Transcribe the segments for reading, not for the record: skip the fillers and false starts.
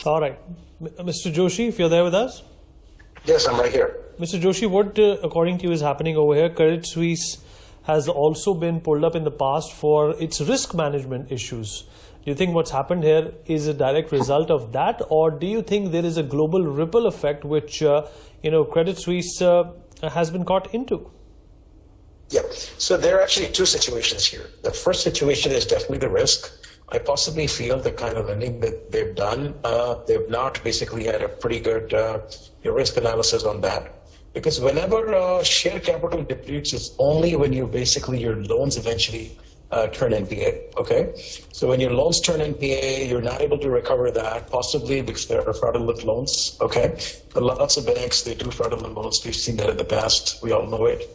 All right. Mr. Joshi, if you're there with us. Yes, I'm right here. Mr. Joshi, what according to you is happening over here? Credit Suisse has also been pulled up in the past for its risk management issues. Do you think what's happened here is a direct result of that, or do you think there is a global ripple effect which Credit Suisse has been caught into? Yeah, so there are actually two situations here. The first situation is definitely the risk. I possibly feel the kind of lending that they've done, they've not basically had a pretty good risk analysis on that. Because whenever share capital depletes, it's only when you basically your loans eventually turn NPA, okay? So when your loans turn NPA, you're not able to recover that, possibly because there are fraudulent loans, okay? But lots of banks, they do fraudulent loans. We've seen that in the past. We all know it.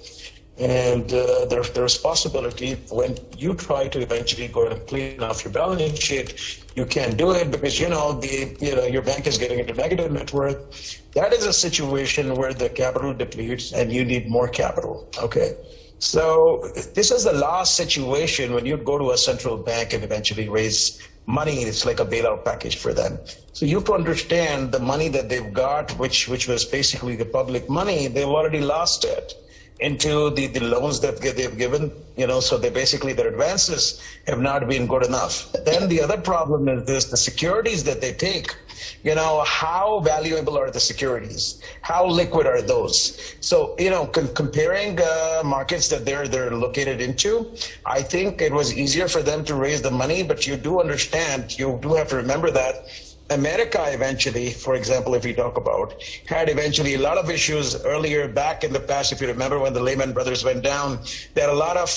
And there's possibility when you try to eventually go and clean off your balance sheet, you can't do it because your bank is getting into negative net worth. That is a situation where the capital depletes and you need more capital. Okay, so this is the last situation when you go to a central bank and eventually raise money. It's like a bailout package for them. So you have to understand the money that they've got, which was basically the public money. They've already lost it into the loans that they've given, so they basically, their advances have not been good enough. Then the other problem is this, the securities that they take, how valuable are the securities? How liquid are those? So, comparing markets that they're located into, I think it was easier for them to raise the money, but you do understand, you do have to remember that America eventually, for example, if we talk about, had eventually a lot of issues earlier back in the past. If you remember when the Lehman Brothers went down, they had a lot of,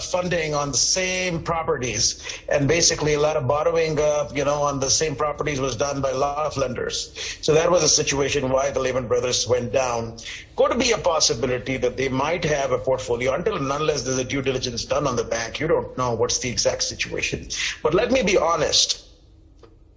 funding on the same properties. And basically a lot of borrowing, on the same properties was done by a lot of lenders. So that was a situation why the Lehman Brothers went down. Could be a possibility that they might have a portfolio until and unless there's a due diligence done on the bank. You don't know what's the exact situation. But let me be honest.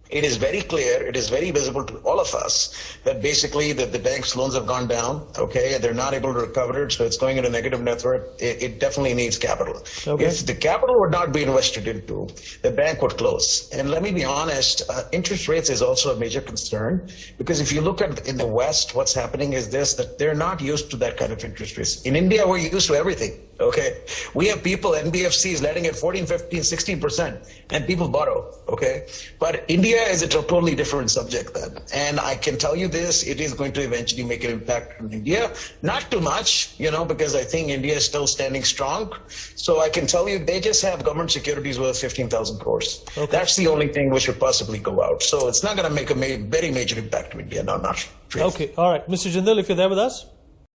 It is very clear, it is very visible to all of us that basically that the bank's loans have gone down, okay, and they're not able to recover it, so it's going into negative net worth. It definitely needs capital. Okay. If the capital would not be invested into, the bank would close. And let me be honest, interest rates is also a major concern, because if you look at in the West, what's happening is this, that they're not used to that kind of interest rates. In India, we're used to everything. Okay, we have people, NBFCs, letting at 14, 15, 16%, and people borrow, okay? But India is a totally different subject then. And I can tell you this, it is going to eventually make an impact on India. Not too much, because I think India is still standing strong. So I can tell you, they just have government securities worth 15,000 crores. Okay. That's the only thing which would possibly go out. So it's not going to make a very major impact to India, no, not really. Okay, all right. Mr. Jindal, if you're there with us.